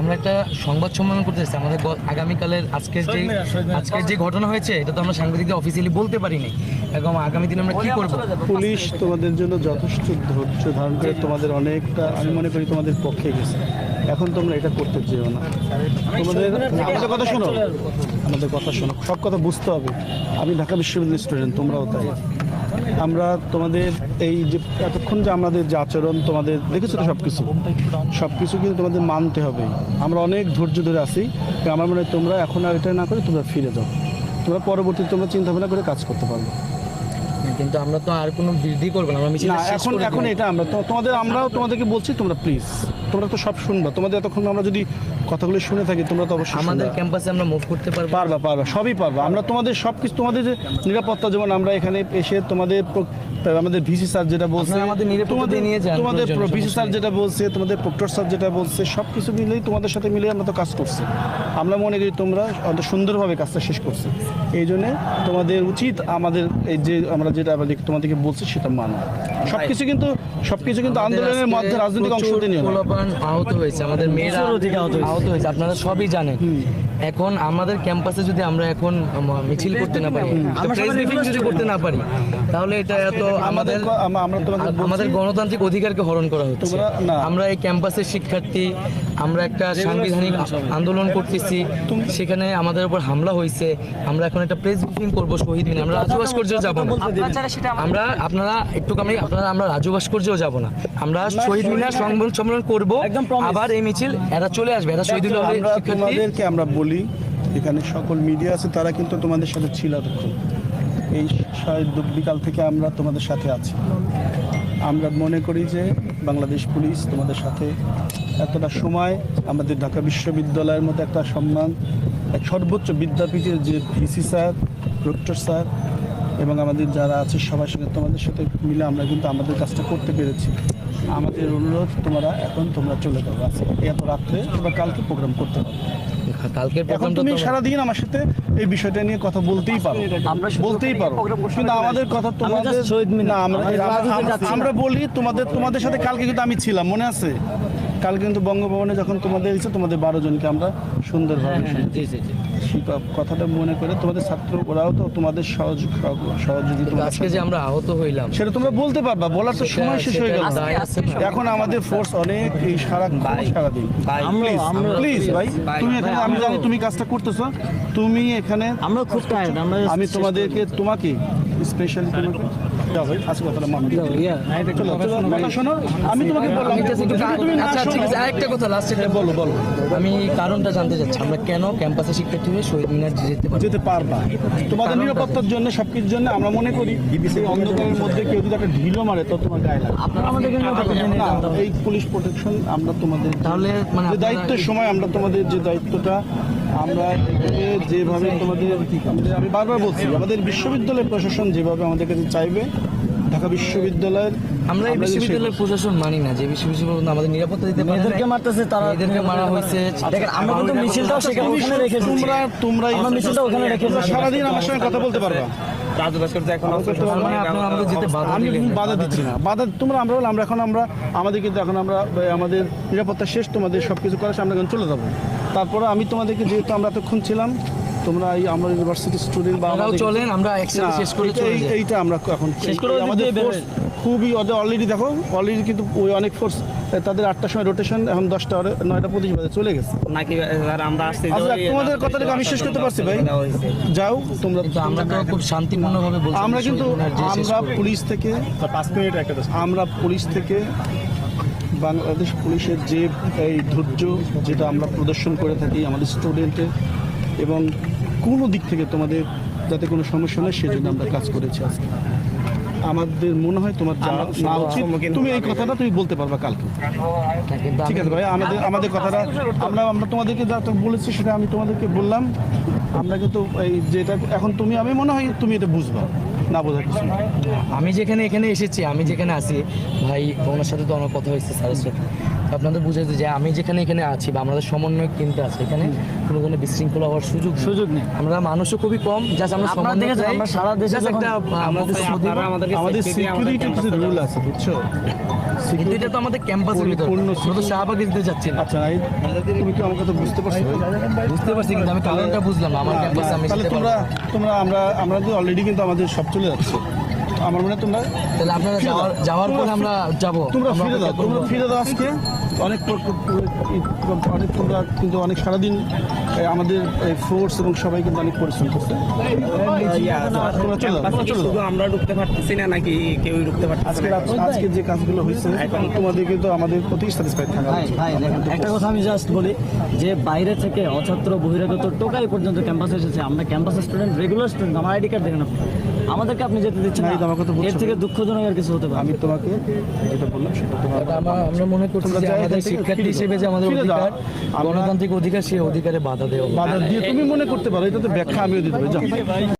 আমরা একটা সংবাদ সম্মেলন করতে চাচ্ছি আমাদের আগামীকালের আজকের যে ঘটনা হয়েছে এটা তো আমরা সাংবাদিকদের অফিসিয়ালি বলতে পারিনি। এবং আগামী দিনে আমরা কি করব? পুলিশ তোমাদের জন্য যথেষ্ট ধৈর্য ধারণ করে তোমাদের অনেকটা, আমি মনে করি তোমাদের পক্ষে গেছে। এখন তোমরা এটা করতে চেও না। আমাদের কথা শোনো, সব কথা বুঝতে হবে। আমি ঢাকা বিশ্ববিদ্যালয়ের স্টুডেন্ট, তোমরাও তাই। আমরা তোমাদের এই যে এতক্ষণ যে আমাদের যে আচরণ তোমাদের দেখেছো তো, সব কিছু কিন্তু তোমাদের মানতে হবে। আমরা অনেক ধৈর্য ধরে আছি। আমার মনে হয় তোমরা এখন আর এটা না করে তোমরা ফিরে যাও। তোমরা পরবর্তীতে তোমরা চিন্তা ভাবনা করে কাজ করতে পারবে। কিন্তু আমরা তো আর কোনো বৃদ্ধি করবো না, এখন এটা আমরা আমরাও তোমাদেরকে বলছি, তোমরা প্লিজ, তোমরা তো সব শুনবা। তোমাদের এতক্ষণ আমরা যদি কথাগুলো শুনে থাকি, তোমরা তো অবশ্যই আমাদের ক্যাম্পাসে আমরা মুভ করতে পারবা, সবই পারবা। আমরা তোমাদের সব কিছু, তোমাদের যে নিরাপত্তা, যেমন আমরা এখানে এসে আমাদের ভিসি স্যার যেটা বলছে, তোমাদের ভিসি স্যার যেটা বলছে, তোমাদের প্রক্টর স্যার যেটা বলছে, সব কিছু মিলেই তোমাদের সাথে মিলে আমরা তো কাজ করছি। আমরা মনে করি তোমরা অত সুন্দরভাবে কাজটা শেষ করছে। এই জন্যে তোমাদের উচিত আমাদের এই যে আমরা যেটা তোমাদেরকে বলছি সেটা মানো। সবকিছু কিন্তু আন্দোলনের মধ্যে রাজনৈতিক অংশ নিয়ে আহত হয়েছে, আমাদের মেয়েরা আহত হয়েছে, আপনারা সবই জানেন। এখন আমাদের ক্যাম্পাসে যদি আমরা এখন মিছিল করতে না পারি, যদি করতে না পারি, তাহলে এটা এত আমাদের গণতান্ত্রিক অধিকারকে হরণ করা হচ্ছে। আমরা এই ক্যাম্পাসের শিক্ষার্থী, আমরা একটা সাংবিধানিক আন্দোলন করতেছি, সেখানে আমাদের উপর হামলা হয়েছে। আমরা এখন একটা প্রেস ব্রিফিং করবো শহীদ মিনারে, আমরা রাজু ভাস্কর্যেও যাবো না। আমরা রাজু ভাস্কর্যেও যাবো না, আমরা শহীদ মিনার সংবাদ সম্মেলন করবো। আবার এই মিছিল এরা চলে আসবে, এরা শহীদুল আমাদেরকে আমরা বলি, এখানে সকল মিডিয়া আছে, তারা কিন্তু তোমাদের সাথে ছিল এতক্ষণ। এই বিকাল থেকে আমরা তোমাদের সাথে আছি। আমরা মনে করি যে বাংলাদেশ পুলিশ তোমাদের সাথে এতটা সময়, আমাদের ঢাকা বিশ্ববিদ্যালয়ের মতো একটা সম্মান, এক সর্বোচ্চ বিদ্যাপীঠের যে ভিসি স্যার, প্রক্টর স্যার এবং আমাদের যারা আছে সবার সঙ্গে তোমাদের সাথে মিলে আমরা কিন্তু আমাদের কাজটা করতে পেরেছি। আমাদের অনুরোধ, তোমরা চলে যাবো আজকে এত রাত্রে বা কালকে প্রোগ্রাম করতে পারো। এখন তুমি সারাদিন আমার সাথে এই বিষয়টা নিয়ে কথা বলতেই পারো, কিন্তু আমাদের কথা আমরা বলি তোমাদের সাথে। কালকে কিন্তু আমি ছিলাম, মনে আছে? কালকে কিন্তু বঙ্গভবনে যখন তোমাদের 12 জনকে আমরা সুন্দরভাবে কথাটা মনে করে, তোমাদের ছাত্র ওরাও তো তোমাদের সহযোগিতা। আজকে যে আমরা আহত হইলাম সেটা তোমরা বলতে পারবা, বলার তো সময় শেষ হয়ে গেল। এখন আমাদের ফোর্স অনেক, এই সারাদিন প্লিজ ভাই, তুমি এখানে, আমি জানি তুমি কাজটা করতেছো, তুমি এখানে, আমরা খুব টায়ার্ড। আমি তোমাকে স্পেশালি তোমাকে আমি তোমাকে আরেকটা কথা লাস্টে বলো। আমি কারণটা জানতে চাচ্ছি, আমরা কেন ক্যাম্পাসে শিক্ষার্থী হয়ে শহীদ মিনার যেতে পারবা? তোমাদের নিরাপত্তার জন্য, সবকিছুর জন্য। আমরা মনে করি অন্ধকারের মধ্যে কেউ যদি একটা ঢিলও মারে তো তোমার গায়ে লাগে। এই পুলিশ প্রোটেকশন আমরা তোমাদের, তাহলে যে দায়িত্বের সময় আমরা তোমাদের যে দায়িত্বটা আমরা যেভাবে তোমাদের, আমি বারবার বলছি, আমাদের বিশ্ববিদ্যালয় প্রশাসন যেভাবে আমাদের কাছে চাইবে, ঢাকা বিশ্ববিদ্যালয়ের, আমরা এই বিশ্ববিদ্যালয়ের প্রশাসন মানি না যে বিশ্ববিদ্যালয় আমাদের নিরাপত্তা দিতে পারে। এদেরকে মারতেছে, তারা এদেরকে মারা হয়েছে। দেখেন, আমরা কিন্তু মিছিলটাও সেখানে ওখানে রেখেছি। তোমরা মিছিলটা ওখানে রেখেছি। সারাদিন আমার সঙ্গে কথা বলতে পারবা। রাজু ভাস্কর্য এখন আমাদের যেতে বাধা দিচ্ছি না, আমাদের কিন্তু এখন আমাদের নিরাপত্তা শেষ, তোমাদের সবকিছু করার আমরা এখন চলে যাবো। তারপরে আমি তোমাদেরকে, যেহেতু আমরা এতক্ষণ ছিলাম, তোমরা এই আমরা ইউনিভার্সিটি স্টুডেন্ট বা চলেন, আমরা শেষ করে এইটা আমরা এখন শেষ করে আমাদের খুবই অলরেডি দেখো, অলরেডি কিন্তু ওই অনেক ফোর্স তাদের 8টার সময় রোটেশন, এখন 10টা 9:25 বাজে চলে গেছে নাকি। আমরা আসছি, তোমাদের কথাটাকে আমি শেষ করতে পারছি ভাই, যাও তোমরা। আমরা তো খুব শান্তিপূর্ণভাবে বলছি। আমরা কিন্তু পুলিশ থেকে 5 মিনিট আমরা পুলিশ থেকে বাংলাদেশ পুলিশের যে এই ধৈর্য যেটা আমরা প্রদর্শন করে থাকি আমাদের স্টুডেন্টের, এবং কোনো দিক থেকে তোমাদের যাতে কোনো সমস্যা নেই সেজন্য আমরা কাজ করেছি আজকে। আমাদের মনে হয় তোমার না উচিত, তুমি এই কথাটা তুমি বলতে পারবা কালকে, ঠিক আছে ভাই? আমাদের কথাটা আমরা তোমাদেরকে যা বলেছি সেটা আমি তোমাদেরকে বললাম। আমরা কিন্তু এই যেটা এখন আমি মনে হয় তুমি এটা বুঝবা, না বোঝার কিছু। আমি এখানে এসেছি, আমি যেখানে আছি ভাই, ওনার সাথে তো অনেক কথা হয়েছে স্যারের সাথে। আপনাদের বুঝাইতে যে আমি যেখানে এখানে আছি বা আমাদের সমন্বয় কিন্তু আছে, এখানে কোনো ধরনের বিশৃঙ্খলা হওয়ার সুযোগ নেই। আমরা মানুষও খুবই কম, জাস্ট আমরা আপনারা সমন্বয় দেখেছেন, চাই। আমরা সারা দেশে Just একটা আমাদের আমাদের সিকিউরিটি কিছু রুল আছে, বুঝছো? কিন্তু এটা তো আমাদের ক্যাম্পাসের ভিতর, পূর্ণ আমরা তো শাহবাগে দিতে যাচ্ছি না। আচ্ছা তুমি কি আমার কথা বুঝতে পারছো? বুঝতে পারছি, কিন্তু আমি কারণটা বুঝলাম না। আমার ক্যাম্পাসে আমি তাহলে যেতে পারবো না। তোমরা আমরা তো অলরেডি কিন্তু আমাদের সব চলে যাচ্ছে। আমার মনে হয় তোমরা তাহলে আপনারা যাওয়ার পরে আমরা যাবো। তোমরা ফিরে দাও আজকে। অনেক তোমরা কিন্তু অনেক সারাদিন আমাদের ফোর্স এবং সবাই কিন্তু অনেক পরিশ্রম করছে। তোমরা চলে যাও। শুধু আমরা ঢুকতে পারতেছি না নাকি কেউ ঢুকতে পারতেছে না? আজকে যে কাজগুলো হয়েছে তোমাদের কিন্তু আমাদের প্রতি স্যাটিসফাইড থাকা ভাই উচিত। ভাই দেখেন, একটা কথা আমি জাস্ট বলি যে বাইরে থেকে অছাত্র বহিরাগত টোকাই পর্যন্ত ক্যাম্পাসে এসেছে। আমরা ক্যাম্পাসের স্টুডেন্ট, রেগুলার স্টুডেন্ট, আমার আইডি কার্ড দেখেন আপনি। আমাদেরকে আপনি যেতে দিচ্ছেন না, না, আমার কথা বুঝছো? এর থেকে দুঃখজনক আর কিছু হতে পারে। আমি তোমাকে যেটা বললাম সেটা তোমার আমরা মনে করছি যে আমাদের শিক্ষার্থী হিসেবে যে আমাদের ফিরে যাও। অধিকার, গণতান্ত্রিক অধিকার, সেই অধিকারে বাধা দেওয়া। বাধা দিয়ে তুমি মনে করতে পারো, এটা তো ব্যাখ্যা আমিও দিতে পারি। যাও।